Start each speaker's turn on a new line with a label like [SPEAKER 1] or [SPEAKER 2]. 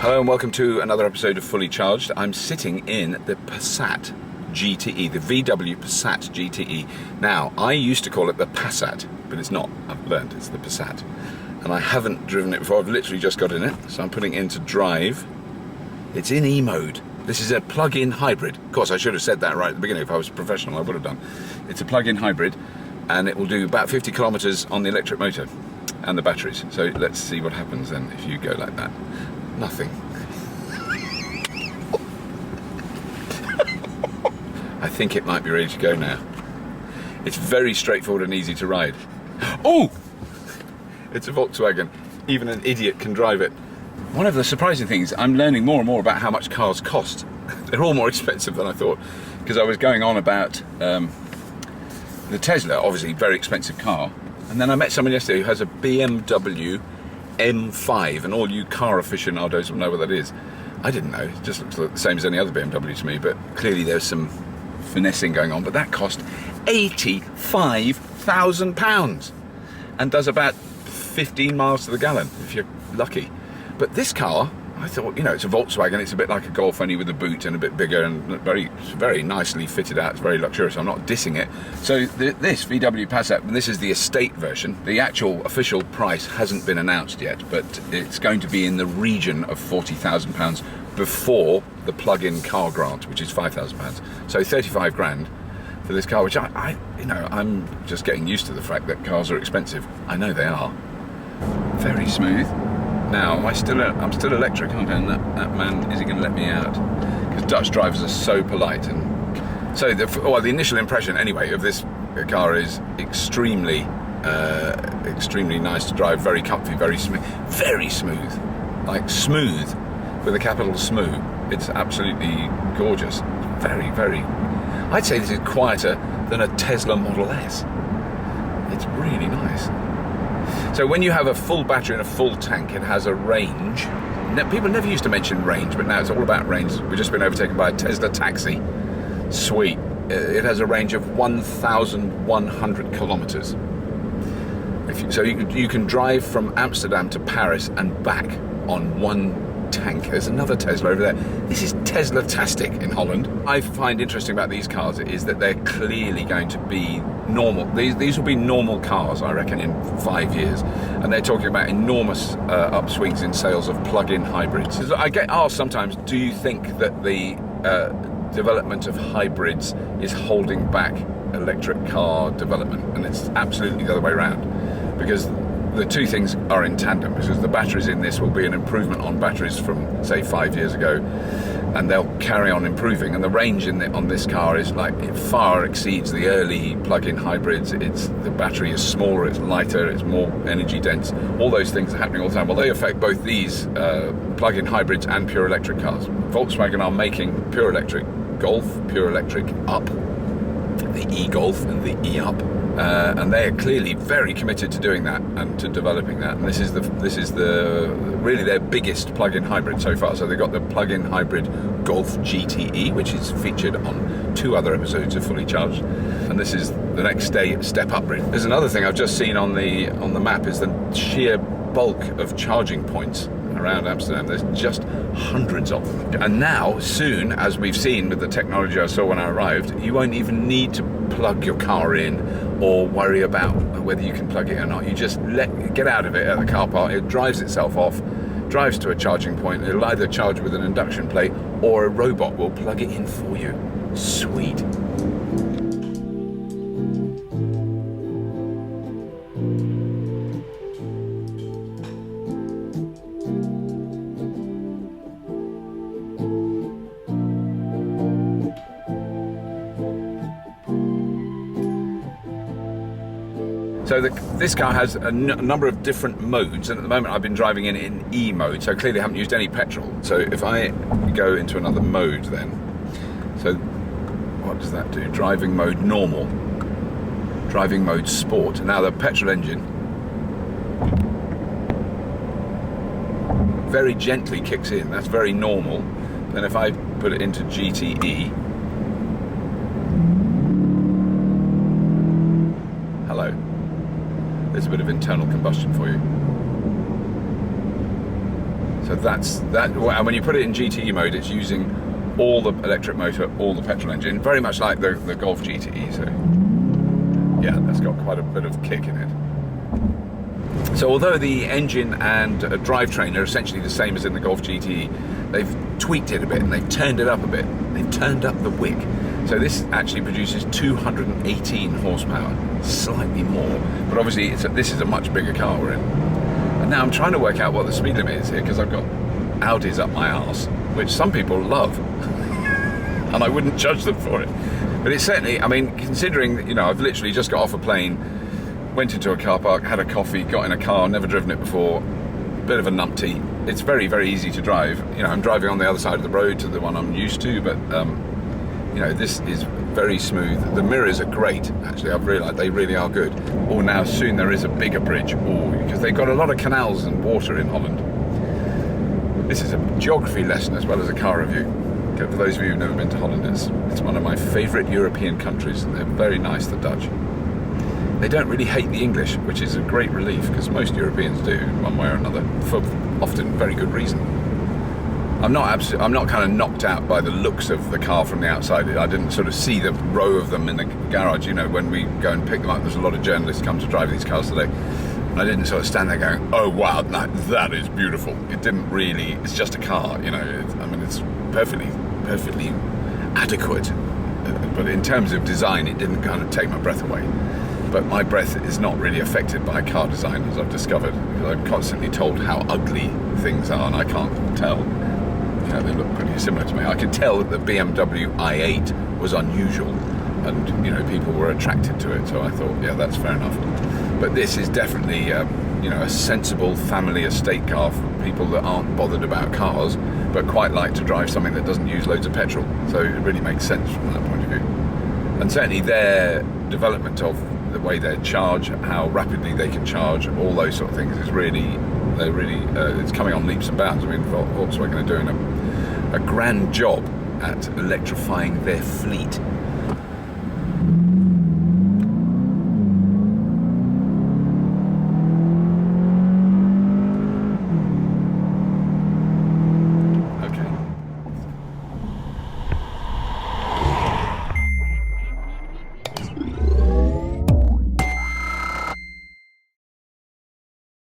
[SPEAKER 1] Hello and welcome to another episode of Fully Charged. I'm sitting in the Passat GTE, the VW Passat GTE. Now, I used to call it the Passat, but it's not. I've learned it's the Passat. And I haven't driven it before. I've literally just got in it, so I'm putting it into drive. It's in E mode. This is a plug-in hybrid. Of course, I should have said that right at the beginning. If I was a professional, I would have done. It's a plug-in hybrid, and it will do about 50 kilometers on the electric motor and the batteries. So let's see what happens then if you go like that. Nothing. I think it might be ready to go now. It's very straightforward and easy to ride. Oh! It's a Volkswagen. Even an idiot can drive it. One of the surprising things, I'm learning more and more about how much cars cost. They're all more expensive than I thought. Because I was going on about the Tesla, obviously very expensive car. And then I met someone yesterday who has a BMW M5, and all you car aficionados will know what that is. I didn't know. It just looks like the same as any other BMW to me, but clearly there's some finessing going on. But that cost £85,000 and does about 15 miles to the gallon if you're lucky. But this car, I thought, you know, it's a Volkswagen. It's a bit like a Golf, only with a boot and a bit bigger and very, very nicely fitted out. It's very luxurious. I'm not dissing it. So this VW Passat, and this is the estate version. The actual official price hasn't been announced yet, but it's going to be in the region of £40,000 before the plug-in car grant, which is £5,000. So 35 grand for this car, which I'm just getting used to the fact that cars are expensive. I know they are. Very smooth. Now, I'm still electric, aren't I? And that man, is he going to let me out? Because Dutch drivers are so polite. And so, the initial impression, anyway, of this car is extremely nice to drive, very comfy, very smooth, like smooth, with a capital smooth. It's absolutely gorgeous. Very, very. I'd say this is quieter than a Tesla Model S. It's really nice. So when you have a full battery and a full tank, it has a range. People never used to mention range, but now it's all about range. We've just been overtaken by a Tesla taxi. Sweet. It has a range of 1,100 kilometers. So you can drive from Amsterdam to Paris and back on one tank. There's another Tesla over there. This is Tesla-tastic in Holland. I find interesting about these cars is that they're clearly going to be normal. These will be normal cars, I reckon, in 5 years. And they're talking about enormous upswings in sales of plug-in hybrids. I get asked sometimes, do you think that the development of hybrids is holding back electric car development? And it's absolutely the other way around. Because the two things are in tandem, because the batteries in this will be an improvement on batteries from, say, 5 years ago, and they'll carry on improving. And the range on this car is like, it far exceeds the early plug-in hybrids. The battery is smaller, it's lighter, it's more energy dense. All those things are happening all the time. Well, they affect both these plug-in hybrids and pure electric cars. Volkswagen are making pure electric Golf, pure electric Up, the e-Golf and the e-Up. And they are clearly very committed to doing that and to developing that. And this is really their biggest plug-in hybrid so far. So they've got the plug-in hybrid Golf GTE, which is featured on 2 other episodes of Fully Charged. And this is the next step up. There's another thing I've just seen on the map is the sheer bulk of charging points around Amsterdam. There's just hundreds of them. And now, soon, as we've seen with the technology I saw when I arrived, you won't even need to plug your car in or worry about whether you can plug it or not. You just get out of it at the car park. It drives itself off, drives to a charging point. It'll either charge with an induction plate or a robot will plug it in for you. Sweet. So this car has a number of different modes, and at the moment I've been driving in E mode, so clearly I haven't used any petrol. So if I go into another mode then, so what does that do? Driving mode normal, driving mode sport. Now the petrol engine very gently kicks in, that's very normal. Then if I put it into GTE, hello. There's a bit of internal combustion for you. So that's that. And when you put it in GTE mode, it's using all the electric motor, all the petrol engine, very much like the Golf GTE. So yeah, that's got quite a bit of kick in it. So although the engine and drivetrain are essentially the same as in the Golf GTE, they've tweaked it a bit and they've turned it up a bit. They've turned up the wick. So this actually produces 218 horsepower, slightly more. But obviously this is a much bigger car we're in. And now I'm trying to work out what the speed limit is here, because I've got Audis up my arse, which some people love. And I wouldn't judge them for it. But it's certainly, I mean, considering, you know, I've literally just got off a plane, went into a car park, had a coffee, got in a car, never driven it before, bit of a numpty. It's very, very easy to drive. You know, I'm driving on the other side of the road to the one I'm used to, but, you know, this is very smooth. The mirrors are great, actually. I've realised they really are good. Oh, now soon there is a bigger bridge. Oh, because they've got a lot of canals and water in Holland. This is a geography lesson as well as a car review. Okay, for those of you who've never been to Holland, it's one of my favourite European countries, and they're very nice, the Dutch. They don't really hate the English, which is a great relief, because most Europeans do, one way or another, for often very good reason. I'm not kind of knocked out by the looks of the car from the outside. I didn't sort of see the row of them in the garage. You know, when we go and pick them up, there's a lot of journalists come to drive these cars today. And I didn't sort of stand there going, oh wow, that is beautiful. It didn't really, it's just a car, you know. I mean, it's perfectly adequate. But in terms of design, it didn't kind of take my breath away. But my breath is not really affected by car design, as I've discovered, because I'm constantly told how ugly things are, and I can't tell. You know, they look pretty similar to me. I could tell that the BMW i8 was unusual, and you know, people were attracted to it. So I thought, yeah, that's fair enough. But this is definitely, you know, a sensible family estate car for people that aren't bothered about cars, but quite like to drive something that doesn't use loads of petrol. So it really makes sense from that point of view. And certainly their development of the way they charge, how rapidly they can charge, all those sort of things is really, it's coming on leaps and bounds. I mean, Volkswagen are doing a grand job at electrifying their fleet.